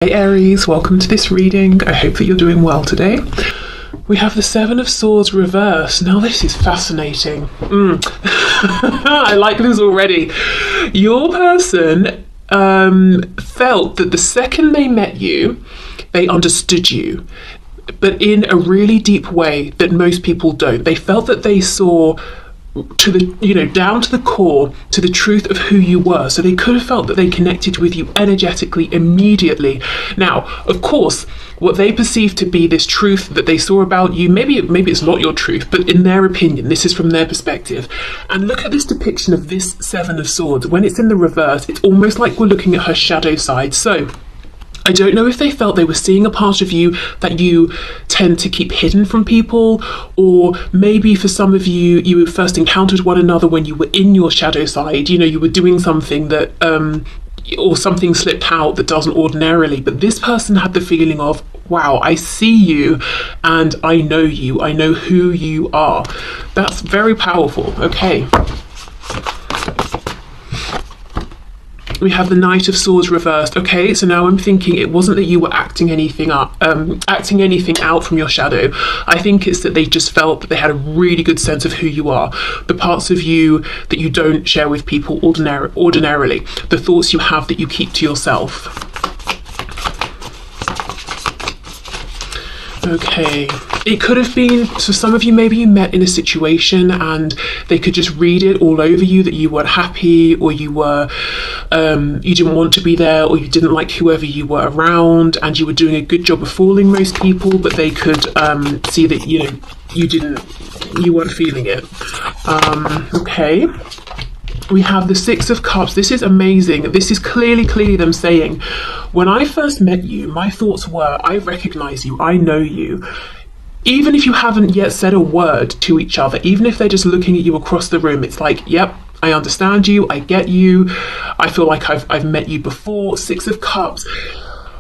Hey Aries, welcome to this reading. I hope that you're doing well today. We have the Seven of Swords reversed. Now this is fascinating. I like this already. Your person felt that the second they met you, they understood you, but in a really deep way that most people don't. They felt that they saw to the, down to the core, to the truth of who you were. So they could have felt that they connected with you energetically immediately. Now, of course, what they perceive to be this truth that they saw about you, maybe it's not your truth, but in their opinion, this is from their perspective. And look at this depiction of this Seven of Swords. When it's in the reverse, it's almost like we're looking at her shadow side. So I don't know if they felt they were seeing a part of you that you tend to keep hidden from people, or maybe for some of you, you first encountered one another when you were in your shadow side. You were doing something that, or something slipped out that doesn't ordinarily. But this person had the feeling of, wow, I see you and I know you. I know who you are. That's very powerful. Okay. We have the Knight of Swords reversed. Okay, so now I'm thinking it wasn't that you were acting anything out from your shadow. I think it's that they just felt that they had a really good sense of who you are, the parts of you that you don't share with people ordinarily, the thoughts you have that you keep to yourself. Okay, it could have been, so some of you, maybe you met in a situation and they could just read it all over you that you weren't happy, or you didn't want to be there, or you didn't like whoever you were around, and you were doing a good job of fooling most people, but they could see that, you weren't feeling it. Okay. We have the Six of Cups. This is amazing. This is clearly them saying, when I first met you, my thoughts were, I recognize you, I know you. Even if you haven't yet said a word to each other, even if they're just looking at you across the room, it's like, yep, I understand you, I get you, I feel like I've met you before. Six of Cups.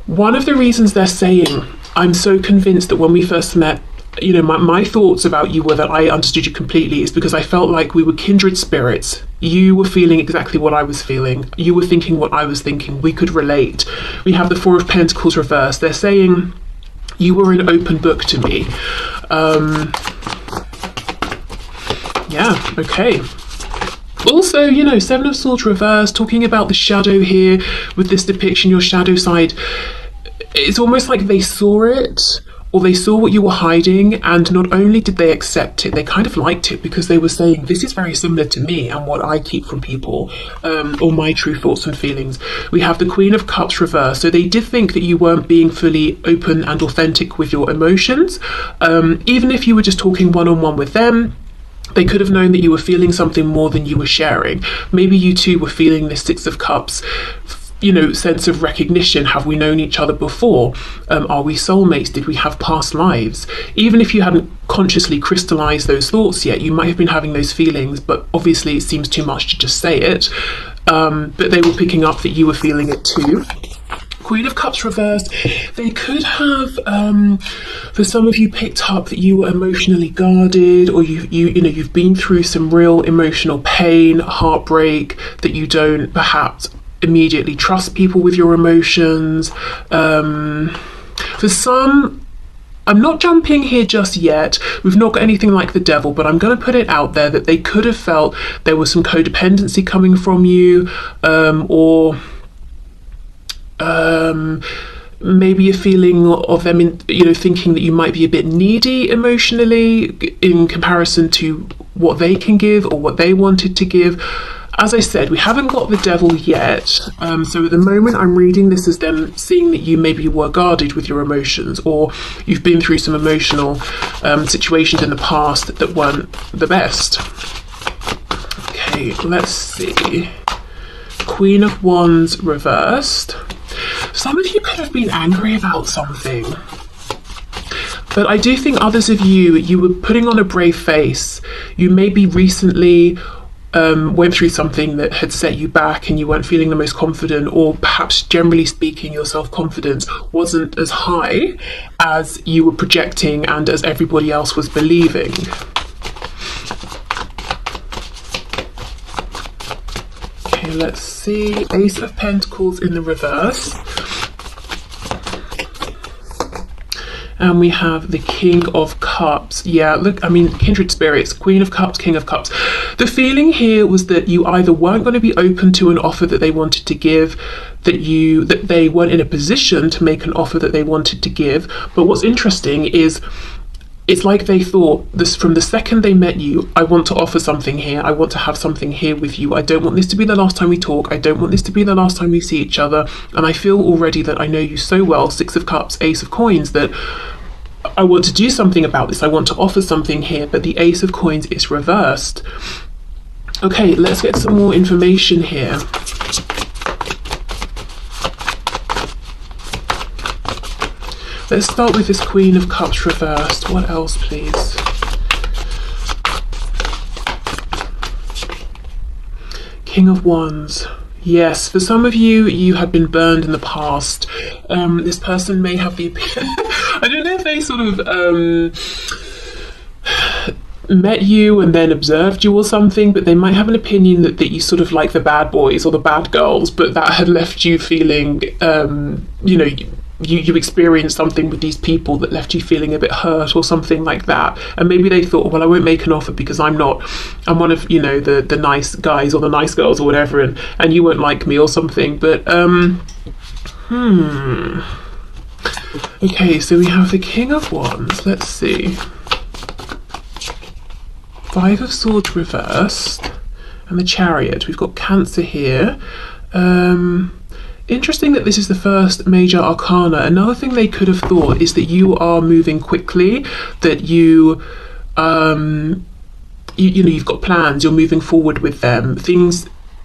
One of the reasons they're saying, I'm so convinced that when we first met, my thoughts about you were that I understood you completely, is because I felt like we were kindred spirits. You were feeling exactly what I was feeling. You were thinking what I was thinking. We could relate. We have the Four of Pentacles reversed. They're saying you were an open book to me. Yeah, okay. Also, Seven of Swords reversed, talking about the shadow here with this depiction, your shadow side. It's almost like they saw it, or they saw what you were hiding, and not only did they accept it, they kind of liked it, because they were saying, this is very similar to me and what I keep from people, or my true thoughts and feelings. We have the Queen of Cups reversed. So they did think that you weren't being fully open and authentic with your emotions. Even if you were just talking one-on-one with them, they could have known that you were feeling something more than you were sharing. Maybe you too were feeling this Six of Cups, sense of recognition. Have we known each other before? Are we soulmates? Did we have past lives? Even if you hadn't consciously crystallized those thoughts yet, you might have been having those feelings, but obviously it seems too much to just say it. But they were picking up that you were feeling it too. Queen of Cups reversed. They could have, for some of you, picked up that you were emotionally guarded, or you've been through some real emotional pain, heartbreak, that you don't perhaps immediately trust people with your emotions. For some, I'm not jumping here just yet, we've not got anything like the devil, but I'm going to put it out there that they could have felt there was some codependency coming from you, or maybe a feeling of them thinking that you might be a bit needy emotionally in comparison to what they can give or what they wanted to give. As I said, we haven't got the devil yet, so at the moment I'm reading this as them seeing that you maybe were guarded with your emotions, or you've been through some emotional situations in the past that weren't the best. Okay, let's see. Queen of Wands reversed. Some of you could have been angry about something, but I do think others of you were putting on a brave face. You maybe recently went through something that had set you back and you weren't feeling the most confident, or perhaps generally speaking your self-confidence wasn't as high as you were projecting and as everybody else was believing. Okay, let's see. Ace of Pentacles in the reverse. And we have the King of Cups. Yeah, look, I mean, kindred spirits, Queen of Cups, King of Cups. The feeling here was that you either weren't going to be open to an offer that they wanted to give, that they weren't in a position to make an offer that they wanted to give. But what's interesting is it's like they thought this from the second they met you, I want to offer something here. I want to have something here with you. I don't want this to be the last time we talk. I don't want this to be the last time we see each other. And I feel already that I know you so well, Six of Cups, Ace of Coins, that I want to do something about this. I want to offer something here, but the Ace of Coins is reversed. Okay, let's get some more information here. Let's start with this Queen of Cups reversed. What else, please? King of Wands. Yes, for some of you, you had been burned in the past. This person may have the I don't know if they sort of met you and then observed you or something, but they might have an opinion that you sort of like the bad boys or the bad girls, but that had left you feeling, you know, you experienced something with these people that left you feeling a bit hurt or something like that. And maybe they thought, well, I won't make an offer because I'm one of, you know, the nice guys or the nice girls or whatever, and you won't like me or something. But okay, so we have the King of Wands. Let's see. Five of Swords reversed and the Chariot. We've got Cancer here. Interesting that this is the first major arcana. Another thing they could have thought is that you are moving quickly, that you know, you've got plans, you're moving forward with them,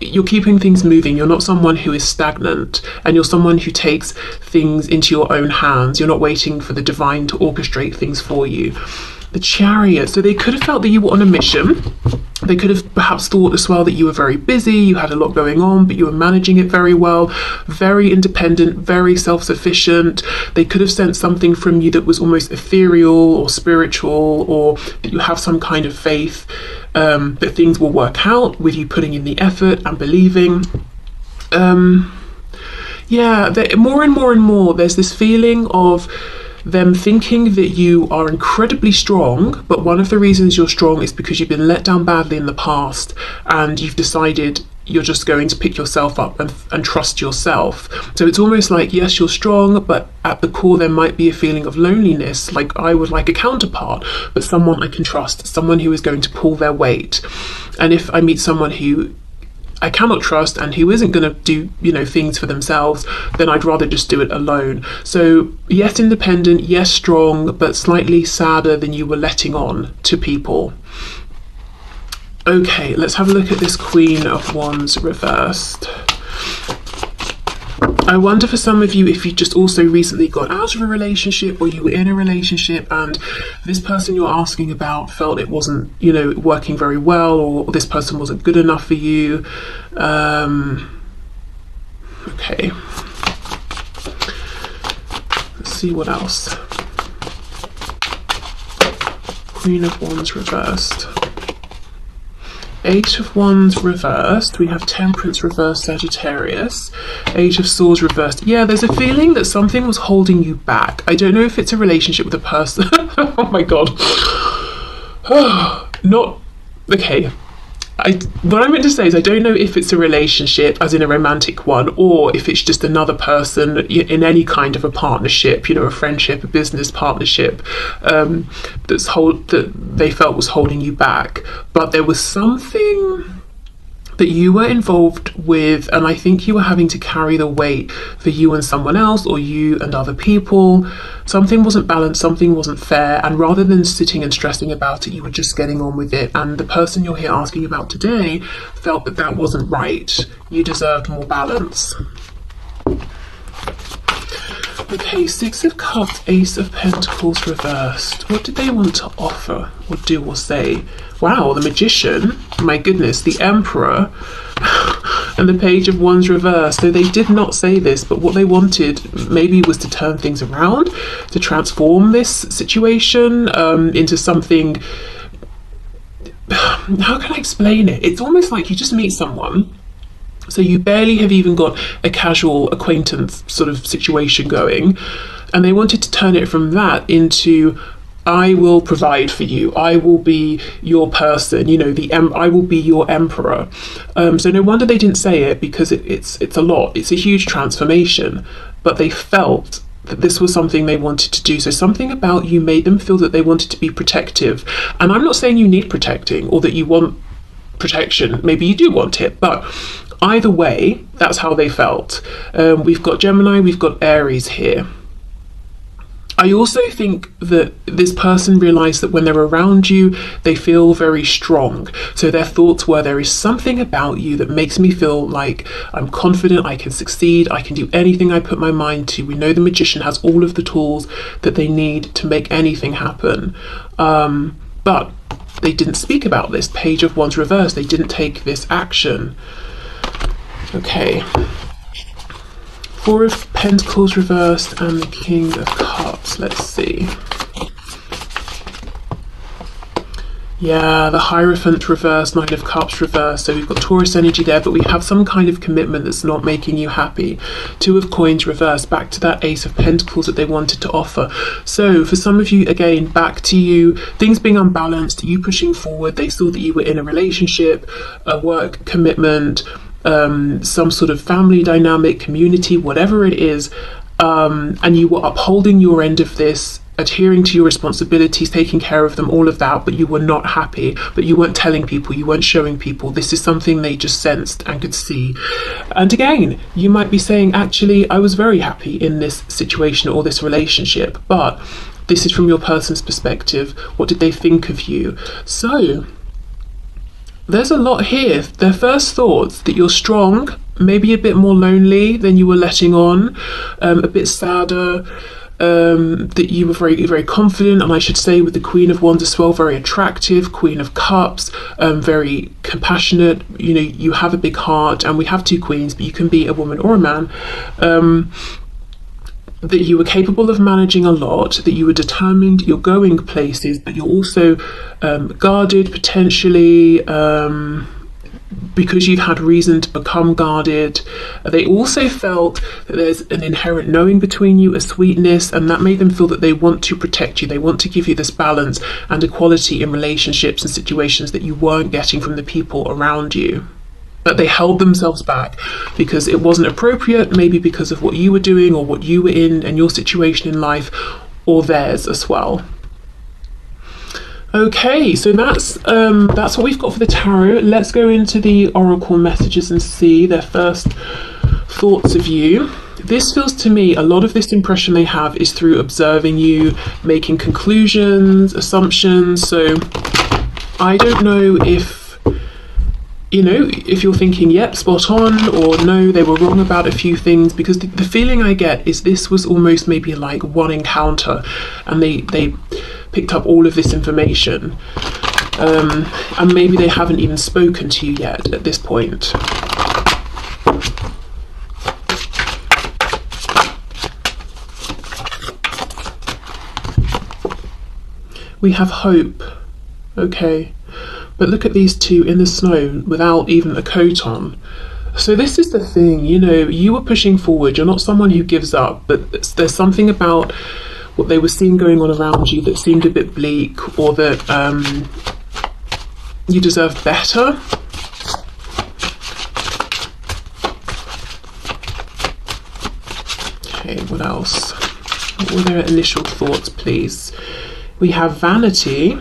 you're keeping things moving. You're not someone who is stagnant, and you're someone who takes things into your own hands. You're not waiting for the divine to orchestrate things for you. The Chariot. So they could have felt that you were on a mission. They could have perhaps thought as well that you were very busy, you had a lot going on, but you were managing it very well, very independent, very self-sufficient. They could have sensed something from you that was almost ethereal or spiritual, or that you have some kind of faith that things will work out with you putting in the effort and believing. Yeah, more and more and more, there's this feeling of them thinking that you are incredibly strong, but one of the reasons you're strong is because you've been let down badly in the past, and you've decided you're just going to pick yourself up and trust yourself. So it's almost like, yes, you're strong, but at the core there might be a feeling of loneliness, like I would like a counterpart, but someone I can trust, someone who is going to pull their weight. And if I meet someone who I cannot trust and who isn't going to do, you know, things for themselves, then I'd rather just do it alone. So yes, independent, yes, strong, but slightly sadder than you were letting on to people. Okay, let's have a look at this Queen of Wands reversed. I wonder for some of you if you just also recently got out of a relationship, or you were in a relationship and this person you're asking about felt it wasn't, you know, working very well, or this person wasn't good enough for you. Okay. Let's see what else. Queen of Wands reversed. Eight of Wands reversed. We have Temperance reversed, Sagittarius. Eight of Swords reversed. Yeah, there's a feeling that something was holding you back. I don't know if it's a relationship with a person. Oh my god. Not okay. What I meant to say is I don't know if it's a relationship as in a romantic one, or if it's just another person in any kind of a partnership, you know, a friendship, a business partnership, that they felt was holding you back. But there was something that you were involved with, and I think you were having to carry the weight for you and someone else, or you and other people. Something wasn't balanced, something wasn't fair, and rather than sitting and stressing about it, you were just getting on with it. And the person you're here asking about today felt that that wasn't right. You deserved more balance. Okay, Six of Cups, Ace of Pentacles reversed. What did they want to offer or do or say? Wow, the Magician, my goodness, the Emperor, and the Page of Wands reversed. So they did not say this, but what they wanted maybe was to turn things around, to transform this situation into something. How can I explain it? It's almost like you just meet someone So you barely have even got a casual acquaintance sort of situation going. And they wanted to turn it from that into, I will provide for you. I will be your person. You know, I will be your emperor. So no wonder they didn't say it, because it's a lot. It's a huge transformation. But they felt that this was something they wanted to do. So something about you made them feel that they wanted to be protective. And I'm not saying you need protecting or that you want protection. Maybe you do want it, but either way, that's how they felt. We've got Gemini, we've got Aries here. I also think that this person realised that when they're around you, they feel very strong. So their thoughts were, there is something about you that makes me feel like I'm confident, I can succeed, I can do anything I put my mind to. We know the magician has all of the tools that they need to make anything happen. But they didn't speak about this. Page of Wands reversed. They didn't take this action. Okay. Four of Pentacles reversed and the King of Cups. Let's see. Yeah, the Hierophant reversed, Nine of Cups reversed. So we've got Taurus energy there, but we have some kind of commitment that's not making you happy. Two of Coins reversed, back to that Ace of Pentacles that they wanted to offer. So for some of you, again, back to you, things being unbalanced, you pushing forward. They saw that you were in a relationship, a work commitment, some sort of family dynamic, community, whatever it is, and you were upholding your end of this, adhering to your responsibilities, taking care of them, all of that, but you were not happy, but you weren't telling people, you weren't showing people. This is something they just sensed and could see. And again, you might be saying, actually, I was very happy in this situation or this relationship, but this is from your person's perspective. What did they think of you? So there's a lot here. Their first thoughts that you're strong, maybe a bit more lonely than you were letting on, a bit sadder, that you were very, very confident, and I should say with the Queen of Wands as well, very attractive, Queen of Cups, very compassionate, you know, you have a big heart, and we have two queens, but you can be a woman or a man, that you were capable of managing a lot, that you were determined, you're going places, but you're also guarded potentially, because you've had reason to become guarded. They also felt that there's an inherent knowing between you, a sweetness, and that made them feel that they want to protect you. They want to give you this balance and equality in relationships and situations that you weren't getting from the people around you. But they held themselves back because it wasn't appropriate, maybe because of what you were doing or what you were in and your situation in life, or theirs as well. Okay, so that's what we've got for the tarot. Let's go into the oracle messages and see their first thoughts of you. This feels to me, a lot of this impression they have is through observing you, making conclusions, assumptions. So I don't know if, you know, if you're thinking, yep, spot on, or no, they were wrong about a few things, because the feeling I get is this was almost maybe like one encounter, and they picked up all of this information, and maybe they haven't even spoken to you yet at this point. We have hope, okay, but look at these two in the snow without even a coat on. So this is the thing, you know, you were pushing forward, you're not someone who gives up, but there's something about what they were seeing going on around you that seemed a bit bleak, or that you deserve better. Okay, what else? What were their initial thoughts, please? We have vanity.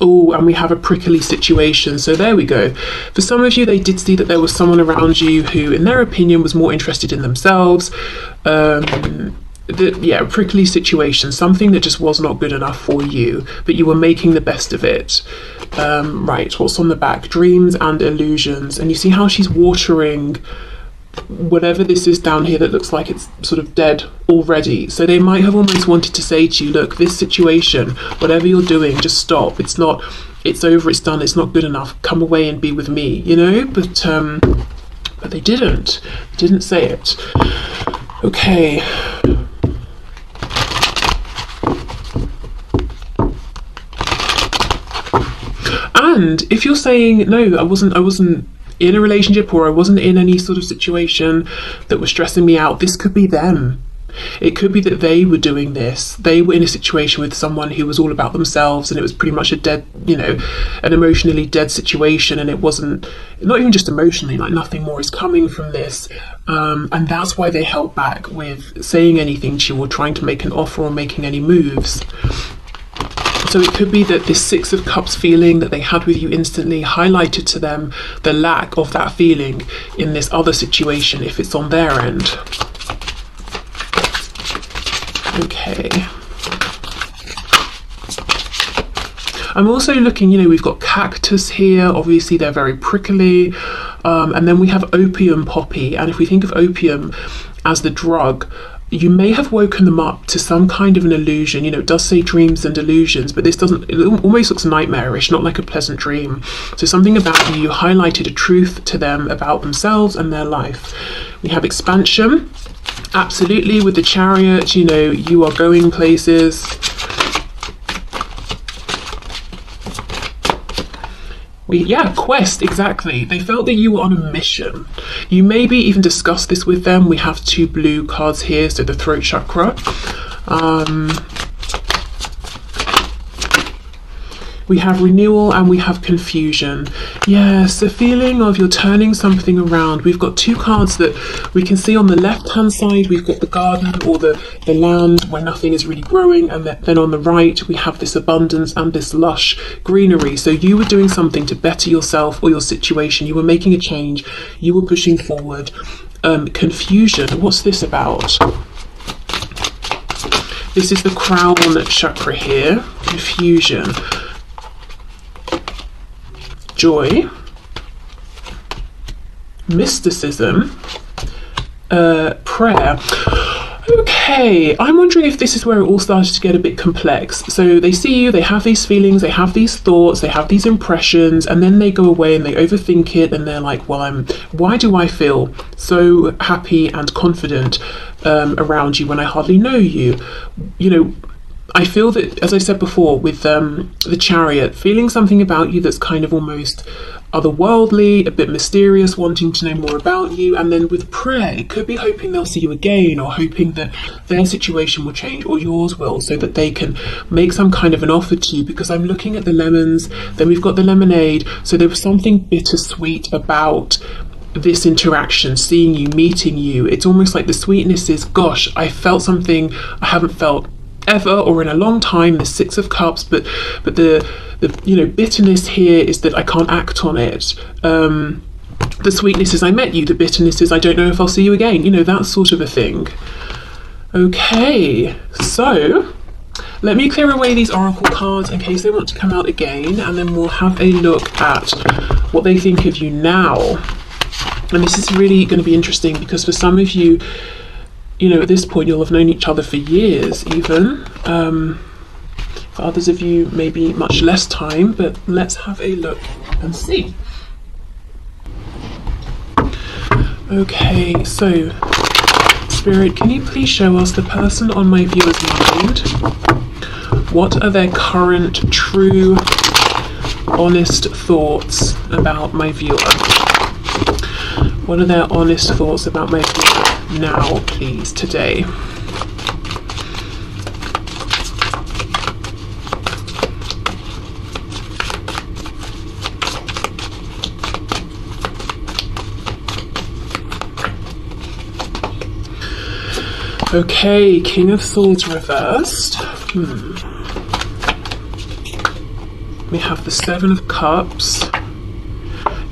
Oh, and we have a prickly situation. So there we go. For some of you, they did see that there was someone around you who, in their opinion, was more interested in themselves. Yeah, a prickly situation, something that just was not good enough for you, but you were making the best of it. Right, what's on the back? Dreams and illusions. And you see how she's watering whatever this is down here that looks like it's sort of dead already. So they might have almost wanted to say to you, look, this situation, whatever you're doing, just stop. It's not, it's over, it's done, it's not good enough. Come away and be with me, you know? But they didn't say it. Okay. And if you're saying, no, I wasn't in a relationship or I wasn't in any sort of situation that was stressing me out. This could be them. It could be that they were doing this. They were in a situation with someone who was all about themselves, and it was pretty much a dead, an emotionally dead situation. And it wasn't, not even just emotionally, like nothing more is coming from this. And that's why they held back with saying anything to you or trying to make an offer or making any moves. So it could be that this Six of Cups feeling that they had with you instantly highlighted to them the lack of that feeling in this other situation if it's on their end. Okay. I'm also looking, we've got cactus here. Obviously, they're very prickly. And then we have opium poppy. And if we think of opium as the drug, you may have woken them up to some kind of an illusion. It does say dreams and illusions, but this doesn't, it almost looks nightmarish, not like a pleasant dream. So something about you highlighted a truth to them about themselves and their life. We have expansion. Absolutely, with the Chariot, you are going places. Quest, exactly. They felt that you were on a mission. You maybe even discussed this with them. We have 2 blue cards here, so the throat chakra. We have renewal and we have confusion. Yes, the feeling of you're turning something around. We've got 2 cards that we can see on the left-hand side. We've got the garden or the land where nothing is really growing. And then on the right, we have this abundance and this lush greenery. So you were doing something to better yourself or your situation. You were making a change. You were pushing forward. Confusion. What's this about? This is the crown chakra here. Confusion. Joy, mysticism, prayer. Okay, I'm wondering if this is where it all started to get a bit complex. So they see you, they have these feelings, they have these thoughts, they have these impressions, and then they go away and they overthink it, and they're like, well, why do I feel so happy and confident around you when I hardly know you? I feel that, as I said before, with the Chariot, feeling something about you that's kind of almost otherworldly, a bit mysterious, wanting to know more about you. And then with prayer, it could be hoping they'll see you again, or hoping that their situation will change or yours will, so that they can make some kind of an offer to you. Because I'm looking at the lemons, then we've got the lemonade. So there was something bittersweet about this interaction, seeing you, meeting you. It's almost like the sweetness is, gosh, I felt something I haven't felt ever or in a long time, the Six of Cups, but the bitterness here is that I can't act on it. The sweetness is I met you, the bitterness is I don't know if I'll see you again, that sort of a thing. Okay, so let me clear away these oracle cards in case they want to come out again, and then we'll have a look at what they think of you now. And this is really going to be interesting because for some of you, at this point you'll have known each other for years even. For others of you, maybe much less time, but let's have a look and see. Okay, so Spirit, can you please show us the person on my viewer's mind? What are their current, true, honest thoughts about my viewer? What are their honest thoughts about my viewer now, please, today? Okay, King of Swords reversed. We have the Seven of Cups.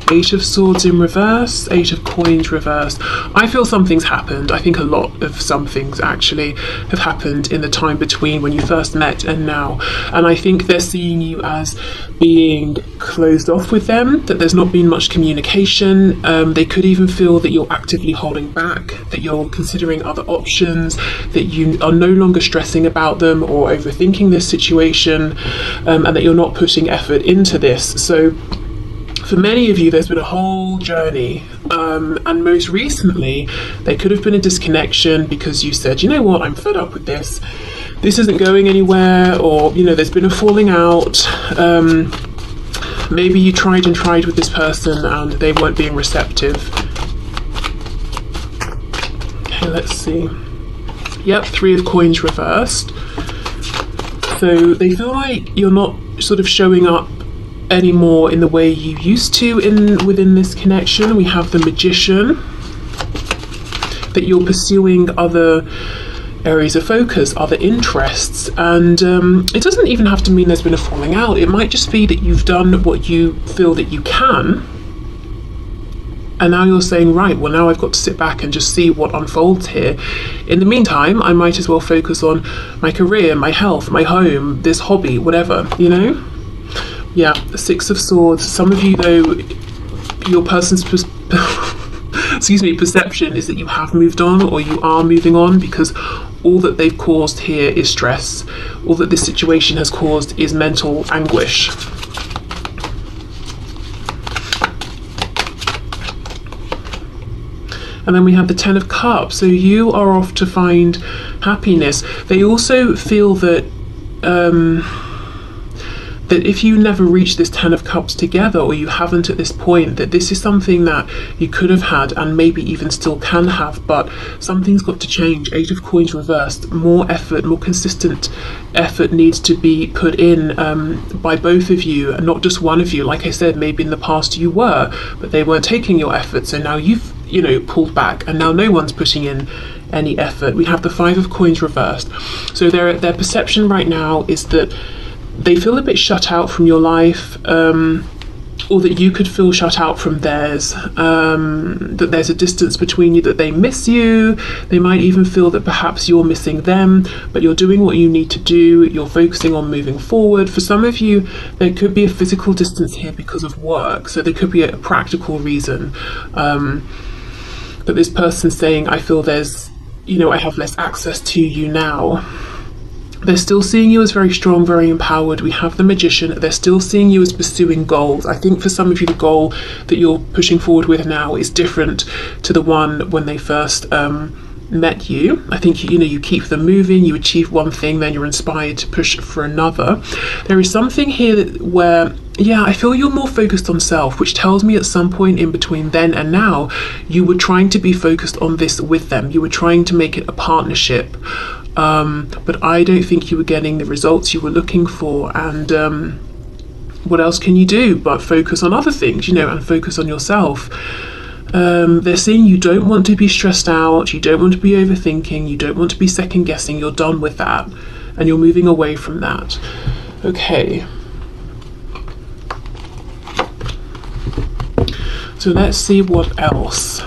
Eight of Swords in reverse, Eight of Coins reversed. I feel something's happened. I think a lot of some things actually have happened in the time between when you first met and now. And I think they're seeing you as being closed off with them, that there's not been much communication. They could even feel that you're actively holding back, that you're considering other options, that you are no longer stressing about them or overthinking this situation, and that you're not putting effort into this. So for many of you, there's been a whole journey, and most recently, there could have been a disconnection because you said, you know what, I'm fed up with this. This isn't going anywhere, or, there's been a falling out. Maybe you tried and tried with this person and they weren't being receptive. Okay, let's see. Yep, 3 of coins reversed. So they feel like you're not sort of showing up anymore in the way you used to within this connection. We have the Magician, that you're pursuing other areas of focus, other interests, and it doesn't even have to mean there's been a falling out. It might just be that you've done what you feel that you can, and now you're saying, right, well, now I've got to sit back and just see what unfolds here. In the meantime, I might as well focus on my career, my health, my home, this hobby, whatever, you know? Yeah, the 6 of Swords. Some of you, though, your person's perception is that you have moved on, or you are moving on, because all that they've caused here is stress. All that this situation has caused is mental anguish. And then we have the 10 of Cups. So you are off to find happiness. They also feel that that if you never reach this 10 of Cups together, or you haven't at this point, that this is something that you could have had and maybe even still can have, but something's got to change. 8 of Coins reversed. More effort, more consistent effort needs to be put in by both of you, and not just one of you. Like I said, maybe in the past you were, but they weren't taking your effort, so now you've, you know, pulled back, and now no one's putting in any effort. We have the 5 of Coins reversed. So their perception right now is that they feel a bit shut out from your life, or that you could feel shut out from theirs, that there's a distance between you, that they miss you. They might even feel that perhaps you're missing them, but you're doing what you need to do. You're focusing on moving forward. For some of you, there could be a physical distance here because of work, so there could be a practical reason that this person's saying, I feel there's, you know, I have less access to you now. They're still seeing you as very strong, very empowered. We have the Magician. They're still seeing you as pursuing goals. I think for some of you, the goal that you're pushing forward with now is different to the one when they first met you. I think, you know, you keep them moving, you achieve one thing, then you're inspired to push for another. There is something here where, yeah, I feel you're more focused on self, which tells me at some point in between then and now, you were trying to be focused on this with them. You were trying to make it a partnership. But I don't think you were getting the results you were looking for, and what else can you do but focus on other things, you know, and focus on yourself. They're saying you don't want to be stressed out, you don't want to be overthinking, you don't want to be second guessing. You're done with that, and you're moving away from that. Okay, so let's see what else.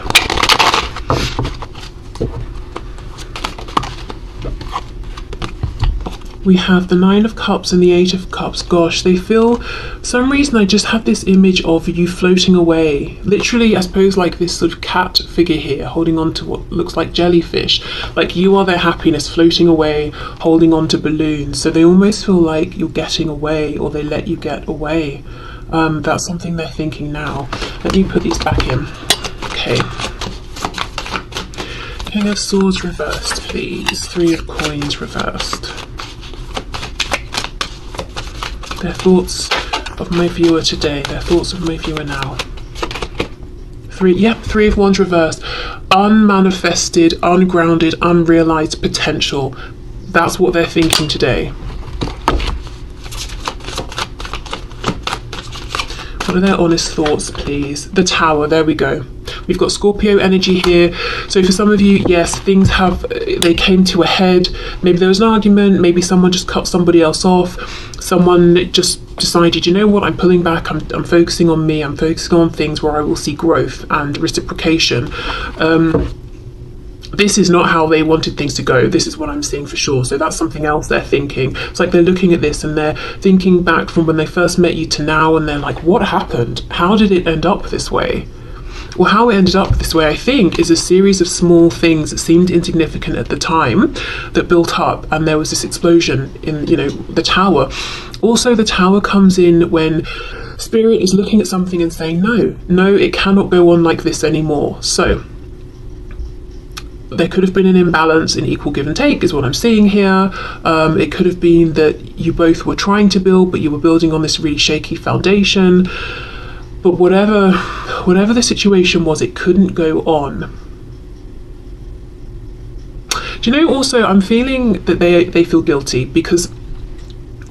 We have the 9 of Cups and the 8 of Cups. Gosh, they feel, for some reason I just have this image of you floating away. Literally, I suppose, like this sort of cat figure here, holding on to what looks like jellyfish. Like you are their happiness, floating away, holding on to balloons. So they almost feel like you're getting away, or they let you get away. That's something they're thinking now. Let me put these back in. Okay. King of Swords reversed, please. 3 of Coins reversed. Their thoughts of my viewer today, their thoughts of my viewer now. 3 of Wands reversed. Unmanifested, ungrounded, unrealized potential. That's what they're thinking today. What are their honest thoughts, please? The Tower, there we go. We've got Scorpio energy here. So for some of you, yes, things they came to a head. Maybe there was an argument, maybe someone just cut somebody else off. Someone just decided, you know what, I'm pulling back, I'm focusing on me, I'm focusing on things where I will see growth and reciprocation. This is not how they wanted things to go. This is what I'm seeing for sure. So that's something else they're thinking. It's like they're looking at this and they're thinking back from when they first met you to now, and they're like, what happened? How did it end up this way? Well, how it ended up this way, I think, is a series of small things that seemed insignificant at the time that built up, and there was this explosion in, you know, the Tower. Also, the Tower comes in when Spirit is looking at something and saying, no, it cannot go on like this anymore. So there could have been an imbalance in equal give and take, is what I'm seeing here. It could have been that you both were trying to build, but you were building on this really shaky foundation. But whatever the situation was, it couldn't go on. Do you know, also, I'm feeling that they feel guilty, because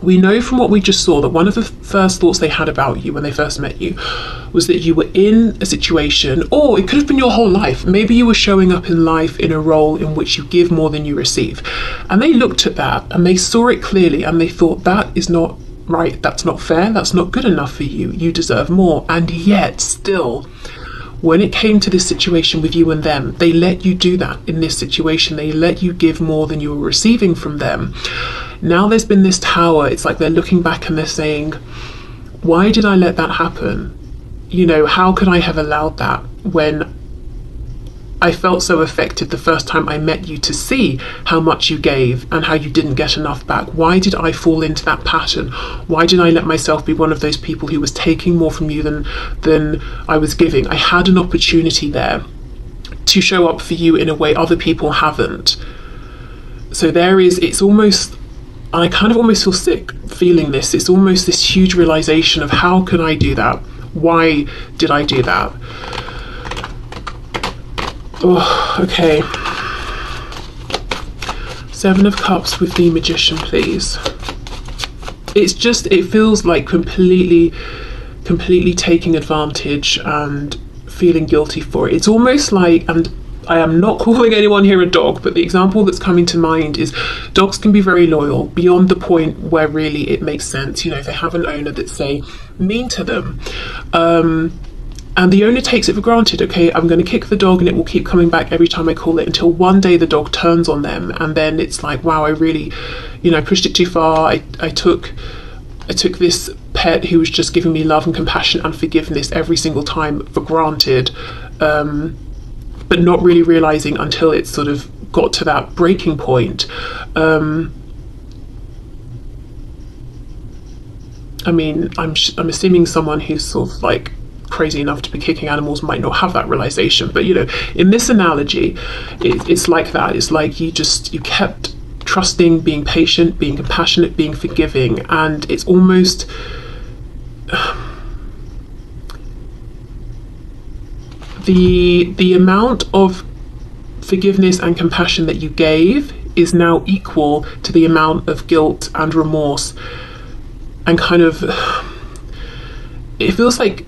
we know from what we just saw that one of the first thoughts they had about you when they first met you was that you were in a situation, or it could have been your whole life. Maybe you were showing up in life in a role in which you give more than you receive. And they looked at that and they saw it clearly and they thought, that is not right, that's not fair, that's not good enough for you, you deserve more. And yet still, when it came to this situation with you and them, they let you do that in this situation. They let you give more than you were receiving from them. Now there's been this tower. It's like they're looking back and they're saying, why did I let that happen? You know, how could I have allowed that when I felt so affected the first time I met you to see how much you gave and how you didn't get enough back? Why did I fall into that pattern? Why did I let myself be one of those people who was taking more from you than I was giving? I had an opportunity there to show up for you in a way other people haven't. So it's almost, I kind of almost feel sick feeling this. It's almost this huge realization of, how could I do that? Why did I do that? Oh, okay. 7 of Cups with the Magician, please. It feels like completely taking advantage and feeling guilty for it. It's almost like, and I am not calling anyone here a dog, but the example that's coming to mind is dogs can be very loyal beyond the point where really it makes sense. You know, if they have an owner that's, say, mean to them, and the owner takes it for granted. Okay, I'm going to kick the dog and it will keep coming back every time I call it, until one day the dog turns on them, and then it's like, wow, I really, you know, pushed it too far. I took this pet who was just giving me love and compassion and forgiveness every single time for granted, but not really realizing until it sort of got to that breaking point. I mean, I'm assuming someone who's sort of like crazy enough to be kicking animals might not have that realization, but you know, in this analogy, it's like that. It's like you kept trusting, being patient, being compassionate, being forgiving, and it's almost the amount of forgiveness and compassion that you gave is now equal to the amount of guilt and remorse, and kind of, it feels like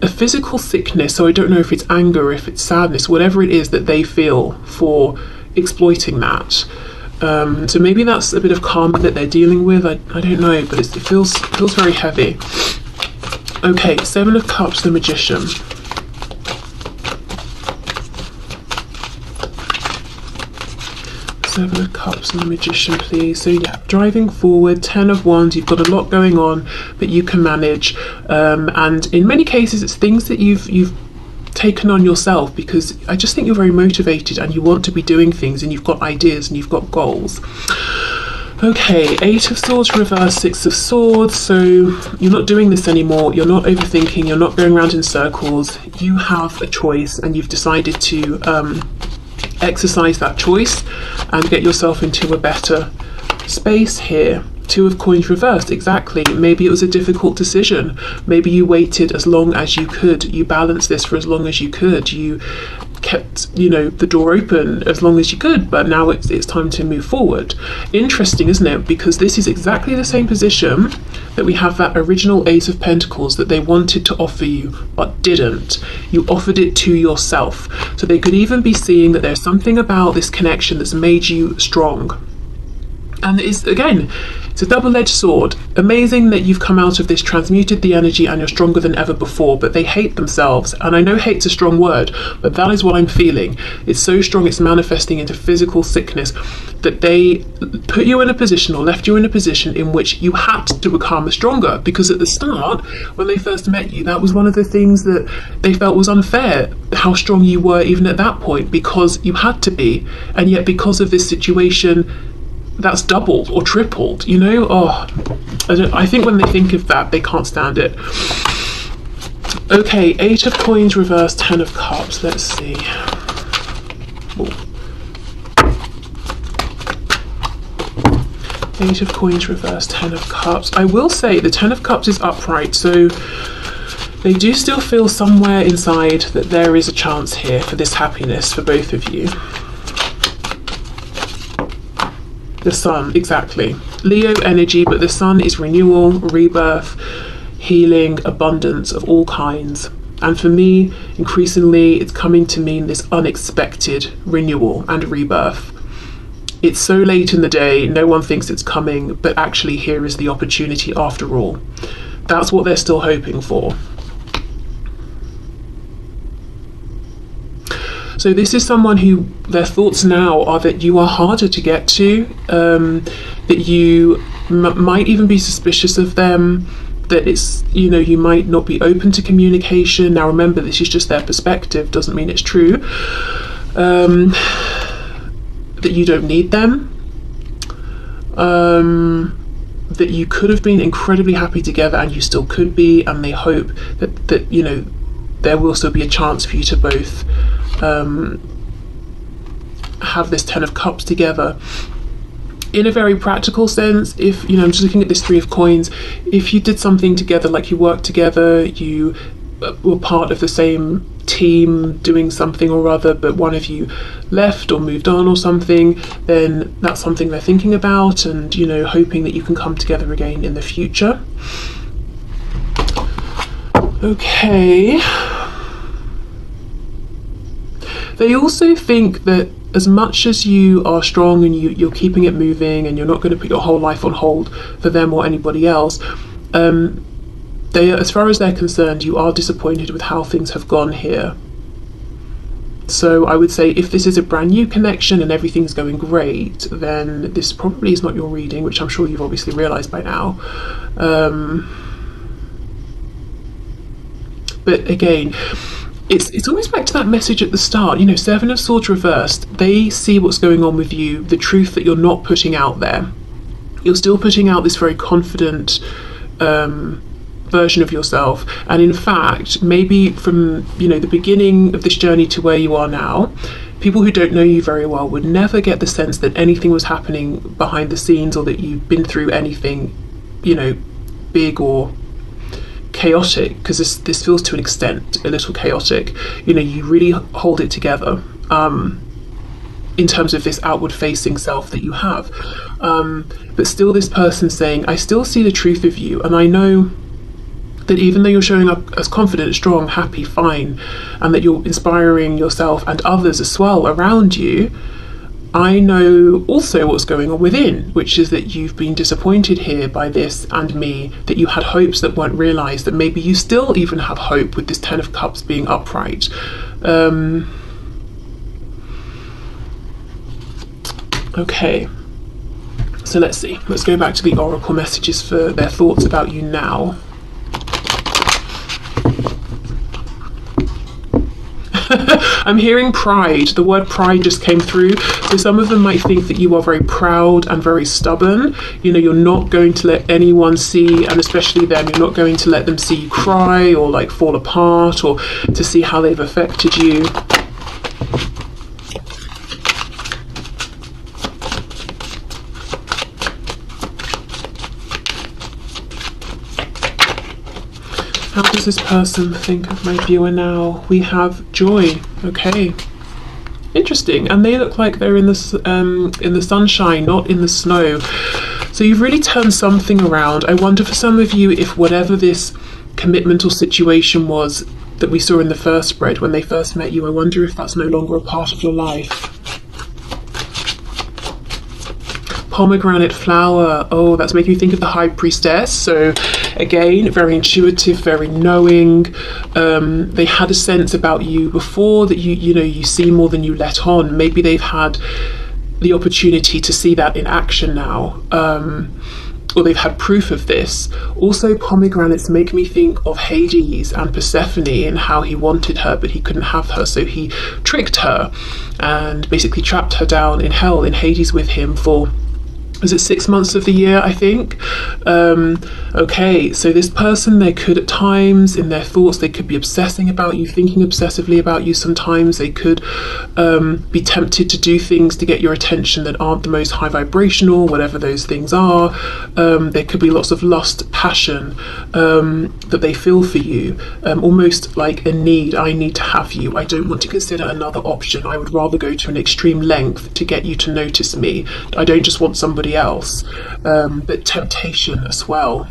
a physical sickness. So I don't know if it's anger, if it's sadness, whatever it is that they feel for exploiting that. So maybe that's a bit of karma that they're dealing with. I don't know, but it feels very heavy. Okay, 7 of Cups, the Magician. Seven of Cups and the Magician, please. So yeah, driving forward. 10 of Wands, you've got a lot going on, but you can manage. And in many cases, it's things that you've taken on yourself, because I just think you're very motivated and you want to be doing things, and you've got ideas and you've got goals. Okay, 8 of Swords reverse, 6 of Swords. So you're not doing this anymore. You're not overthinking. You're not going around in circles. You have a choice, and you've decided to exercise that choice and get yourself into a better space here. 2 of Coins reversed, exactly. Maybe it was a difficult decision. Maybe you waited as long as you could. You balanced this for as long as you could. You kept, you know, the door open as long as you could, but now it's time to move forward. Interesting, isn't it? Because this is exactly the same position that we have that original Ace of Pentacles that they wanted to offer you but didn't. You offered it to yourself. So they could even be seeing that there's something about this connection that's made you strong. And it's, again, it's a double-edged sword. Amazing that you've come out of this, transmuted the energy, and you're stronger than ever before, but they hate themselves. And I know hate's a strong word, but that is what I'm feeling. It's so strong, it's manifesting into physical sickness, that they put you in a position, or left you in a position, in which you had to become stronger. Because at the start, when they first met you, that was one of the things that they felt was unfair, how strong you were even at that point, because you had to be. And yet because of this situation, that's doubled or tripled, you know? I think when they think of that, they can't stand it. Okay, 8 of Coins reversed, 10 of Cups. Let's see. Ooh. Eight of Coins reversed, Ten of Cups. I will say the Ten of Cups is upright, so they do still feel somewhere inside that there is a chance here for this happiness for both of you. The Sun, exactly. Leo energy, but the Sun is renewal, rebirth, healing, abundance of all kinds. And for me, increasingly, it's coming to mean this unexpected renewal and rebirth. It's so late in the day, no one thinks it's coming, but actually here is the opportunity after all. That's what they're still hoping for. So this is someone who their thoughts now are that you are harder to get to, that you might even be suspicious of them, that it's, you know, you might not be open to communication. Now remember, this is just their perspective, doesn't mean it's true. That you don't need them, that you could have been incredibly happy together and you still could be, and they hope that you know, there will still be a chance for you to both have this Ten of Cups together. In a very practical sense, if, you know, I'm just looking at this Three of Coins, if you did something together, like you worked together, you were part of the same team doing something or other, but one of you left or moved on or something, then that's something they're thinking about and, you know, hoping that you can come together again in the future. Okay. They also think that as much as you are strong and you're keeping it moving and you're not going to put your whole life on hold for them or anybody else, they, as far as they're concerned, you are disappointed with how things have gone here. So I would say if this is a brand new connection and everything's going great, then this probably is not your reading, which I'm sure you've obviously realised by now. But again, it's almost back to that message at the start, you know, Seven of Swords reversed. They see what's going on with you, the truth that you're not putting out there. You're still putting out this very confident version of yourself, and in fact, maybe from, you know, the beginning of this journey to where you are now, people who don't know you very well would never get the sense that anything was happening behind the scenes or that you've been through anything, you know, big or chaotic, because this feels to an extent a little chaotic. You know, you really hold it together in terms of this outward facing self that you have, but still this person saying, I still see the truth of you, and I know that even though you're showing up as confident, strong, happy, fine, and that you're inspiring yourself and others as well around you, I know also what's going on within, which is that you've been disappointed here by this and me, that you had hopes that weren't realised, that maybe you still even have hope with this Ten of Cups being upright. Okay, so let's see. Let's go back to the Oracle messages for their thoughts about you now. I'm hearing pride. The word pride just came through. So some of them might think that you are very proud and very stubborn. You know, you're not going to let anyone see, and especially them, you're not going to let them see you cry or like fall apart or to see how they've affected you. How does this person think of my viewer now? We have joy. Okay, interesting. And they look like they're in the sunshine, not in the snow. So you've really turned something around. I wonder for some of you if whatever this commitment or situation was that we saw in the first spread when they first met you, I wonder if that's no longer a part of your life. Pomegranate flower. Oh, that's making me think of the High Priestess. So again, very intuitive, very knowing. They had a sense about you before that you know, you see more than you let on. Maybe they've had the opportunity to see that in action now, or they've had proof of this. Also, pomegranates make me think of Hades and Persephone and how he wanted her but he couldn't have her, so he tricked her and basically trapped her down in hell in Hades with him for is it 6 months of the year, I think. Okay, so this person, they could at times in their thoughts, they could be obsessing about you, thinking obsessively about you. Sometimes they could be tempted to do things to get your attention that aren't the most high vibrational, whatever those things are. There could be lots of lust, passion that they feel for you, almost like a need. I need to have you. I don't want to consider another option. I would rather go to an extreme length to get you to notice me. I don't just want somebody else, but temptation as well.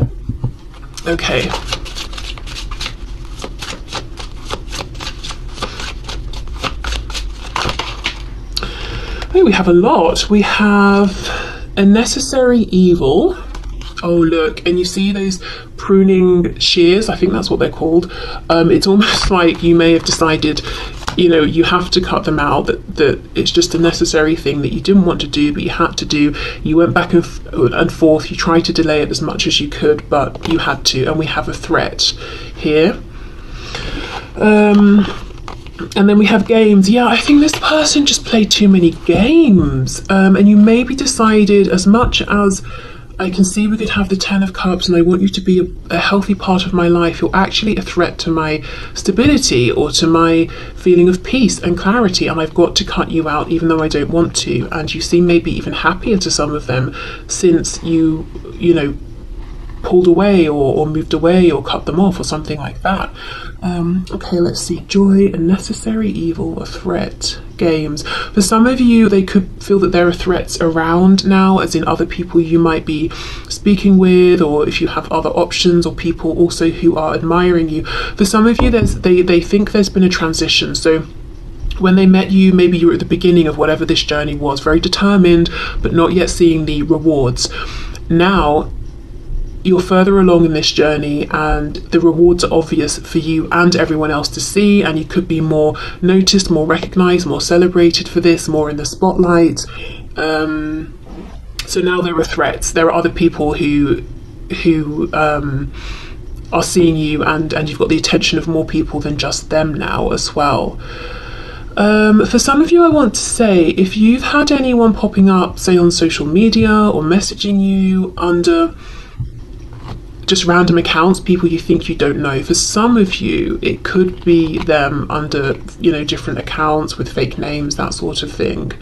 Okay. Oh, we have a lot. We have a necessary evil. Oh, look, and you see those pruning shears? I think that's what they're called. It's almost like you may have decided, you know, you have to cut them out, that it's just a necessary thing that you didn't want to do, but you had to do. You went back and forth, you tried to delay it as much as you could, but you had to, and we have a threat here. And then we have games. Yeah, I think this person just played too many games, and you maybe decided, as much as I can see we could have the 10 of Cups and I want you to be a healthy part of my life, you're actually a threat to my stability or to my feeling of peace and clarity, and I've got to cut you out even though I don't want to. And you seem maybe even happier to some of them since you know, pulled away or moved away or cut them off or something like that. Okay, let's see. Joy, a necessary evil, a threat, games. For some of you, they could feel that there are threats around now, as in other people you might be speaking with, or if you have other options, or people also who are admiring you. For some of you, they think there's been a transition. So when they met you, maybe you were at the beginning of whatever this journey was, very determined, but not yet seeing the rewards. Now, you're further along in this journey and the rewards are obvious for you and everyone else to see, and you could be more noticed, more recognized, more celebrated for this, more in the spotlight. So now there are threats. There are other people who are seeing you, and you've got the attention of more people than just them now as well. For some of you, I want to say, if you've had anyone popping up, say on social media or messaging you under just random accounts, people you think you don't know, for some of you it could be them under, you know, different accounts with fake names, that sort of thing.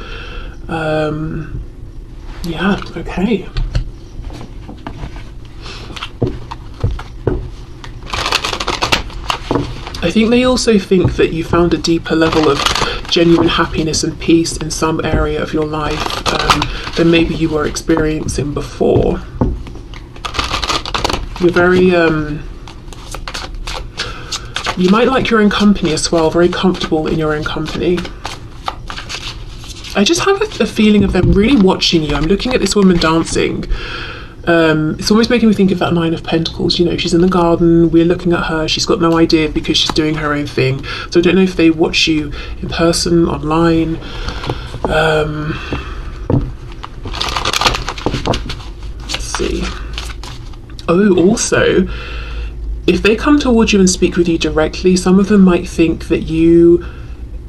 Yeah, okay. I think they also think that you found a deeper level of genuine happiness and peace in some area of your life than maybe you were experiencing before. You're very, you might like your own company as well, very comfortable in your own company. I just have a feeling of them really watching you. I'm looking at this woman dancing. It's almost making me think of that 9 of Pentacles. You know, she's in the garden, we're looking at her, she's got no idea because she's doing her own thing. So I don't know if they watch you in person, online. Let's see. Oh, also, if they come towards you and speak with you directly, some of them might think that you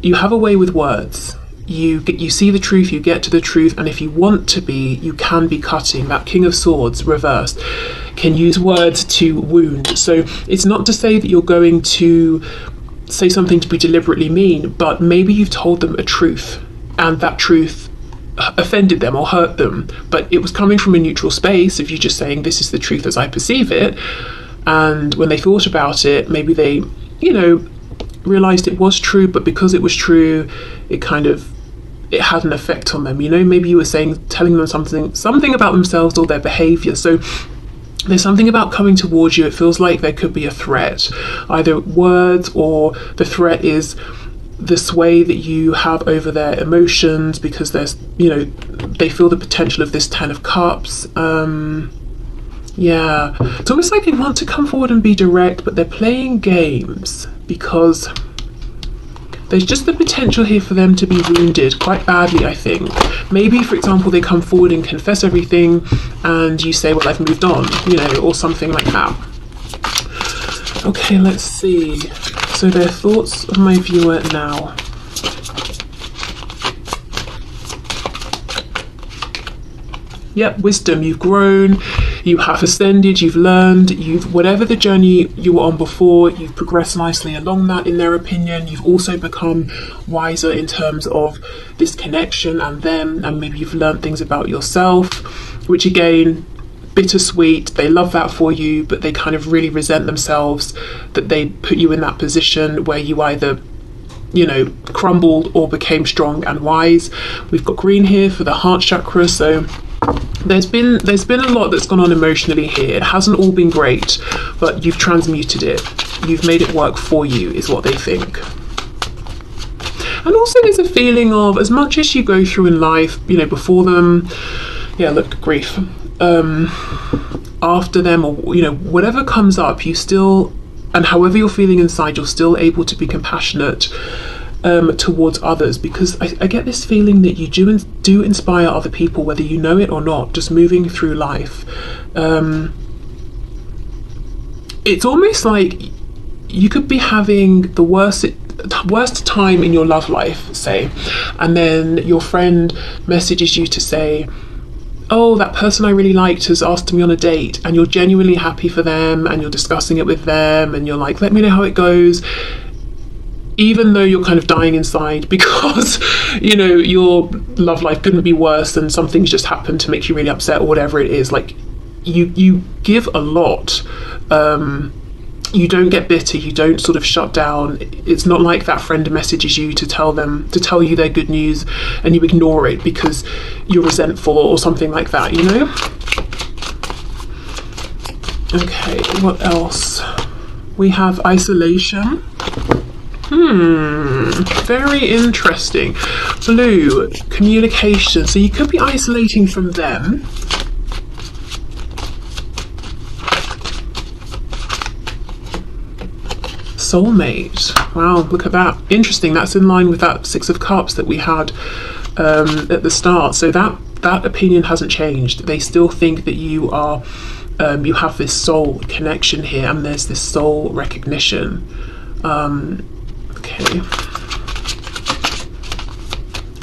have a way with words. You see the truth, you get to the truth, and if you want to be, you can be cutting. That King of Swords reversed can use words to wound. So it's not to say that you're going to say something to be deliberately mean, but maybe you've told them a truth, and that truth offended them or hurt them, but it was coming from a neutral space of you just saying, this is the truth as I perceive it. And when they thought about it, maybe they, you know, realized it was true, but because it was true, it had an effect on them. You know, maybe you were telling them something about themselves or their behavior. So there's something about coming towards you. It feels like there could be a threat, either words, or the threat is the sway that you have over their emotions, because there's, you know, they feel the potential of this 10 of Cups. Yeah, it's almost like they want to come forward and be direct, but they're playing games because there's just the potential here for them to be wounded quite badly, I think. Maybe, for example, they come forward and confess everything and you say, well, I've moved on, you know, or something like that. Okay, let's see. So their thoughts of my viewer now. Yep, wisdom. You've grown, you have ascended, you've learned, whatever the journey you were on before, you've progressed nicely along that in their opinion. You've also become wiser in terms of this connection and them, and maybe you've learned things about yourself, which again, bittersweet. They love that for you, but they kind of really resent themselves that they put you in that position where you either crumbled or became strong and wise. We've got green here for the heart chakra, so there's been a lot that's gone on emotionally here. It hasn't all been great, but you've transmuted it. You've made it work for you, is what they think. And also there's a feeling of, as much as you go through in life, before them, grief, after them, or whatever comes up, you still, and however you're feeling inside, you're still able to be compassionate towards others, because I get this feeling that you do inspire other people, whether you know it or not, just moving through life. It's almost like you could be having the worst time in your love life, say, and then your friend messages you to say, oh, that person I really liked has asked me on a date, and you're genuinely happy for them and you're discussing it with them and you're like, let me know how it goes, even though you're kind of dying inside because your love life couldn't be worse and something's just happened to make you really upset or whatever it is. Like, you give a lot. You don't get bitter, you don't sort of shut down. It's not like that friend messages you to tell you their good news and you ignore it because you're resentful or something like that, Okay, what else? We have isolation. Very interesting. Blue, communication. So you could be isolating from them. Soulmate. Wow, look at that. Interesting. That's in line with that Six of Cups that we had at the start. So that opinion hasn't changed. They still think that you are you have this soul connection here, and there's this soul recognition. Okay.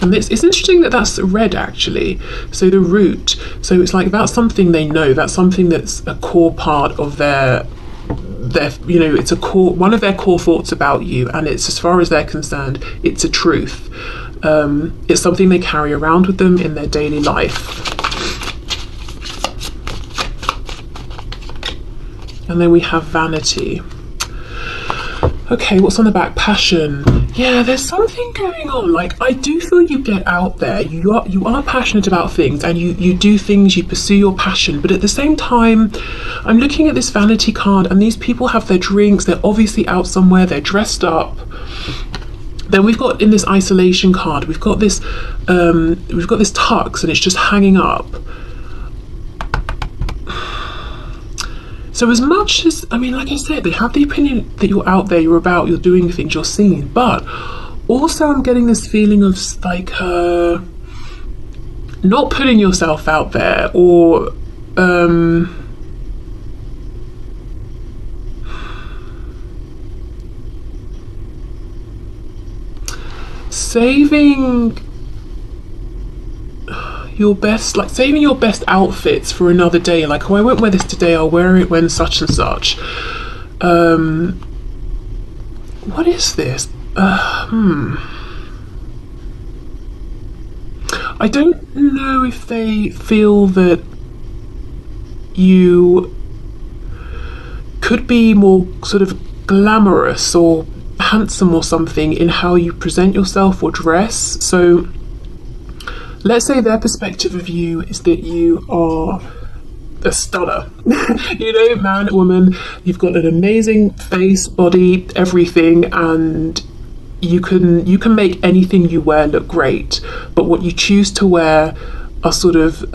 And it's interesting that that's red, actually. So the root. So it's like that's something they know. That's something that's a core part of their it's one of their core thoughts about you, and it's, as far as they're concerned, it's a truth. It's something they carry around with them in their daily life. And then we have vanity. Okay, what's on the back? Passion. Yeah, there's something going on. Like, I do feel you get out there. You are passionate about things, and you do things, you pursue your passion. But at the same time, I'm looking at this vanity card, and these people have their drinks. They're obviously out somewhere. They're dressed up. Then we've got, in this isolation card, we've got this tux, and it's just hanging up. So as much as, like I said, they have the opinion that you're out there, you're about, you're doing things, you're seen, but also I'm getting this feeling of like not putting yourself out there, or saving your best outfits for another day. Like, oh, I won't wear this today, I'll wear it when such and such. What is this? I don't know if they feel that you could be more sort of glamorous or handsome or something in how you present yourself or dress. So let's say their perspective of you is that you are a stunner. Man, woman, you've got an amazing face, body, everything, and you can make anything you wear look great. But what you choose to wear are sort of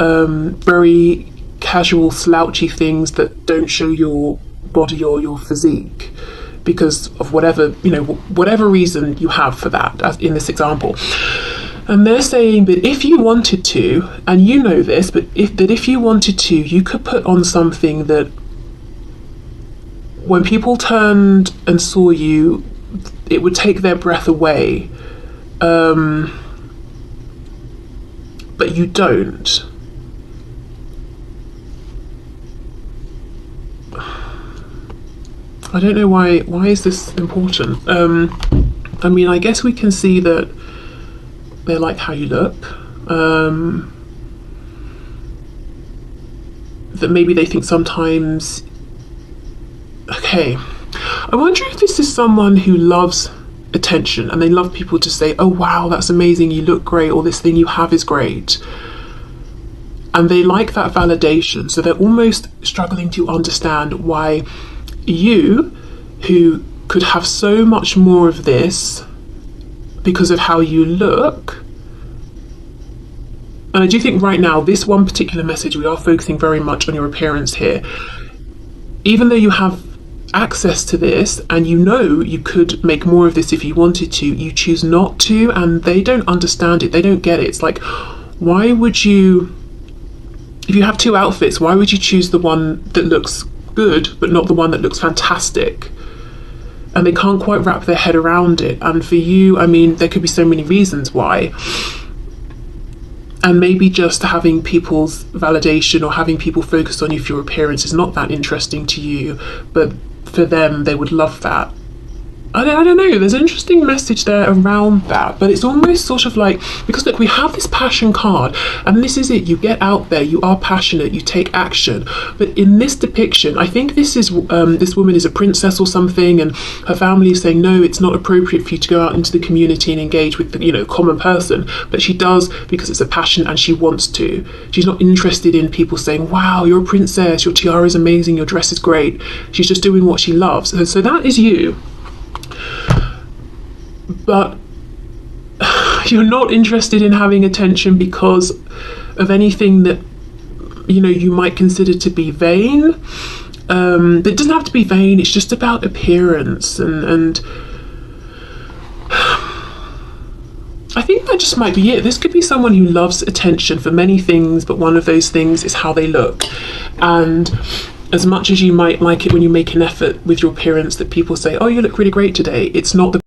very casual, slouchy things that don't show your body or your physique because of whatever reason you have for that, as in this example. And they're saying that if you wanted to, and you know this, but if you wanted to, you could put on something that when people turned and saw you, it would take their breath away. But you don't. I don't know why is this important. I mean, I guess we can see that they like how you look. That maybe they think sometimes, okay, I wonder if this is someone who loves attention and they love people to say, oh wow, that's amazing, you look great, or this thing you have is great. And they like that validation, so they're almost struggling to understand why you, who could have so much more of this because of how you look. And I do think right now, this one particular message, we are focusing very much on your appearance here. Even though you have access to this and you know you could make more of this if you wanted to, you choose not to, and they don't understand it, they don't get it. It's like, why would you, if you have two outfits, why would you choose the one that looks good but not the one that looks fantastic? And they can't quite wrap their head around it. And for you, I mean, there could be so many reasons why. And maybe just having people's validation or having people focus on you for your appearance is not that interesting to you, but for them, they would love that. I don't know, there's an interesting message there around that, but it's almost sort of like, because look, we have this passion card, and this is it, you get out there, you are passionate, you take action. But in this depiction, I think this is, this woman is a princess or something, and her family is saying, no, it's not appropriate for you to go out into the community and engage with the, you know, common person. But she does because it's a passion and she wants to. She's not interested in people saying, wow, you're a princess, your tiara is amazing, your dress is great. She's just doing what she loves. And so that is you. But you're not interested in having attention because of anything that, you know, you might consider to be vain. It doesn't have to be vain, it's just about appearance, and I think that just might be it. This could be someone who loves attention for many things, but one of those things is how they look. And as much as you might like it when you make an effort with your appearance that people say, oh, you look really great today, it's not the